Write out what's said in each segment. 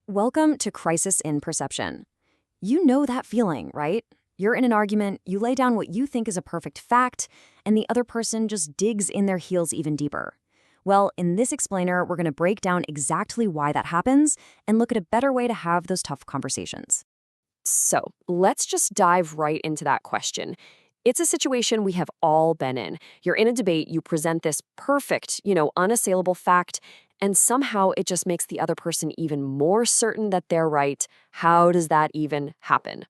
Welcome to Crisis in Perception. You know that feeling, right? You're in an argument, you lay down what you think is a perfect fact, and the other person just digs in their heels even deeper. Well, in this explainer, we're going to break down exactly why that happens and look at a better way to have those tough conversations. So let's just dive right into that question. It's a situation we have all been in. You're in a debate, you present this perfect, unassailable fact, and somehow it just makes the other person even more certain that they're right. How does that even happen?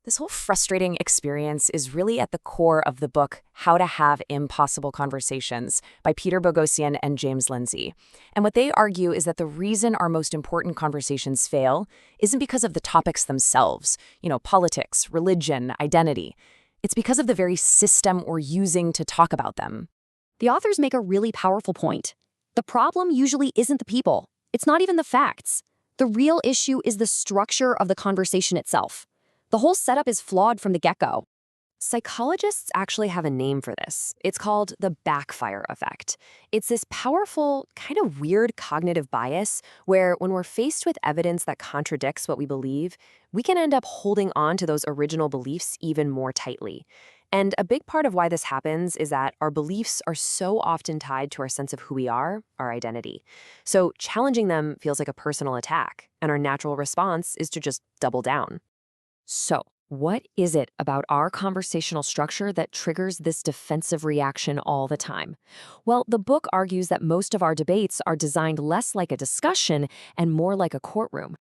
This whole frustrating experience is really at the core of the book, How to Have Impossible Conversations by Peter Boghossian and James Lindsay. And what they argue is that the reason our most important conversations fail isn't because of the topics themselves, politics, religion, identity. It's because of the very system we're using to talk about them. The authors make a really powerful point. The problem usually isn't the people. It's not even the facts. The real issue is the structure of the conversation itself. The whole setup is flawed from the get-go. Psychologists actually have a name for this. It's called the backfire effect. It's this powerful, kind of weird cognitive bias where when we're faced with evidence that contradicts what we believe, we can end up holding on to those original beliefs even more tightly. And a big part of why this happens is that our beliefs are so often tied to our sense of who we are, our identity. So challenging them feels like a personal attack, and our natural response is to just double down. So, what is it about our conversational structure that triggers this defensive reaction all the time? Well, the book argues that most of our debates are designed less like a discussion and more like a courtroom.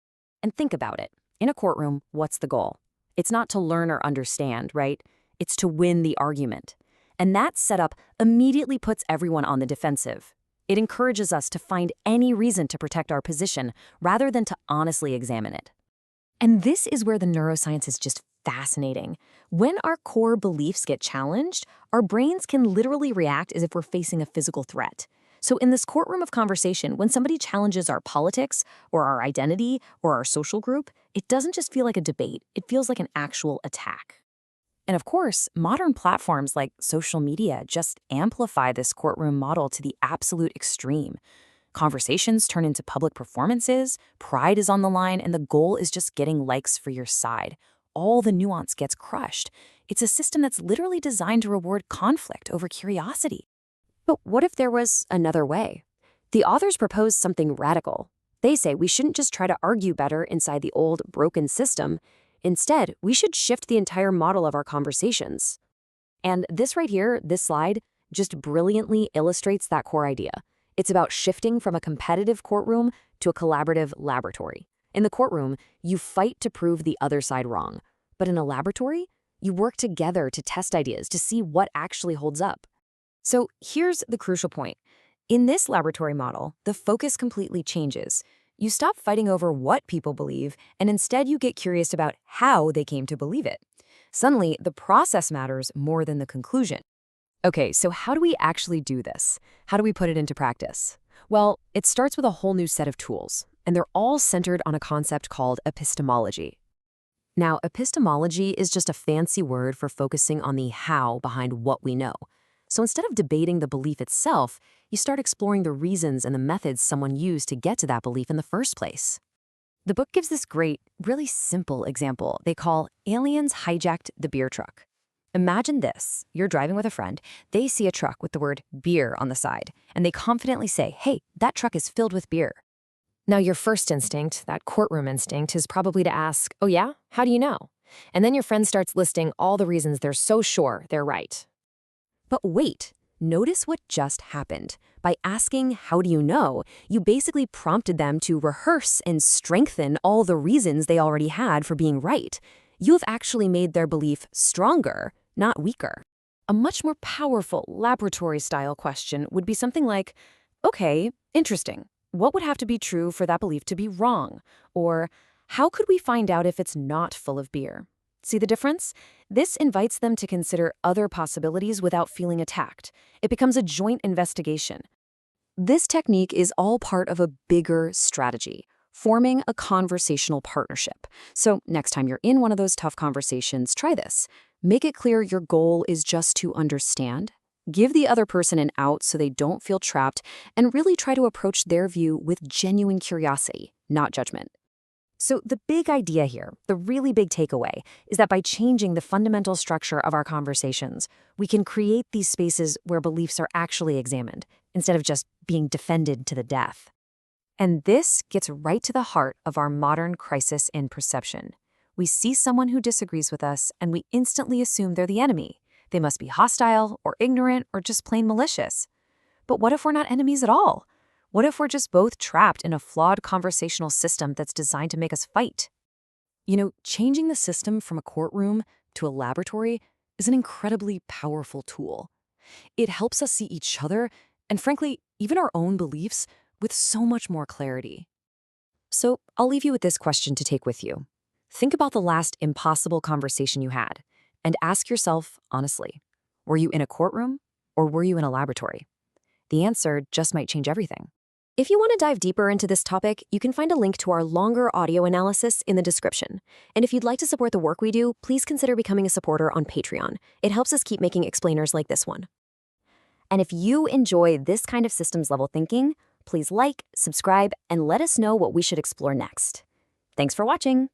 And think about it. In a courtroom, what's the goal? It's not to learn or understand, right? It's to win the argument. And that setup immediately puts everyone on the defensive. It encourages us to find any reason to protect our position rather than to honestly examine it. And this is where the neuroscience is just fascinating. When our core beliefs get challenged, our brains can literally react as if we're facing a physical threat. So in this courtroom of conversation, when somebody challenges our politics or our identity or our social group, it doesn't just feel like a debate, it feels like an actual attack. And of course, modern platforms like social media just amplify this courtroom model to the absolute extreme. Conversations turn into public performances, pride is on the line, and the goal is just getting likes for your side. All the nuance gets crushed. It's a system that's literally designed to reward conflict over curiosity. But what if there was another way? The authors propose something radical. They say we shouldn't just try to argue better inside the old, broken system. Instead, we should shift the entire model of our conversations. And this right here, this slide, just brilliantly illustrates that core idea. It's about shifting from a competitive courtroom to a collaborative laboratory. In the courtroom, you fight to prove the other side wrong. But in a laboratory, you work together to test ideas to see what actually holds up. So here's the crucial point. In this laboratory model, the focus completely changes. You stop fighting over what people believe, and instead you get curious about how they came to believe it. Suddenly, the process matters more than the conclusion. Okay, so how do we actually do this? How do we put it into practice? Well, it starts with a whole new set of tools, and they're all centered on a concept called epistemology. Now, epistemology is just a fancy word for focusing on the how behind what we know. So instead of debating the belief itself, you start exploring the reasons and the methods someone used to get to that belief in the first place. The book gives this great, really simple example they call aliens hijacked the beer truck. Imagine this. You're driving with a friend. They see a truck with the word beer on the side, and they confidently say, "Hey, that truck is filled with beer." Now, your first instinct, that courtroom instinct, is probably to ask, "Oh yeah? How do you know?" And then your friend starts listing all the reasons they're so sure they're right. But wait, notice what just happened. By asking, "How do you know?" you basically prompted them to rehearse and strengthen all the reasons they already had for being right. You have actually made their belief stronger, not weaker. A much more powerful laboratory-style question would be something like, "Okay, interesting. What would have to be true for that belief to be wrong?" Or, "How could we find out if it's not full of beer?" See the difference? This invites them to consider other possibilities without feeling attacked. It becomes a joint investigation. This technique is all part of a bigger strategy, forming a conversational partnership. So next time you're in one of those tough conversations, try this. Make it clear your goal is just to understand. Give the other person an out so they don't feel trapped, and really try to approach their view with genuine curiosity, not judgment. So the big idea here, the really big takeaway, is that by changing the fundamental structure of our conversations, we can create these spaces where beliefs are actually examined, instead of just being defended to the death. And this gets right to the heart of our modern crisis in perception. We see someone who disagrees with us, and we instantly assume they're the enemy. They must be hostile, or ignorant, or just plain malicious. But what if we're not enemies at all? What if we're just both trapped in a flawed conversational system that's designed to make us fight? Changing the system from a courtroom to a laboratory is an incredibly powerful tool. It helps us see each other, and frankly, even our own beliefs, with so much more clarity. So I'll leave you with this question to take with you. Think about the last impossible conversation you had, and ask yourself honestly, were you in a courtroom or were you in a laboratory? The answer just might change everything. If you want to dive deeper into this topic, you can find a link to our longer audio analysis in the description. And if you'd like to support the work we do, please consider becoming a supporter on Patreon. It helps us keep making explainers like this one. And if you enjoy this kind of systems-level thinking, please like, subscribe, and let us know what we should explore next. Thanks for watching.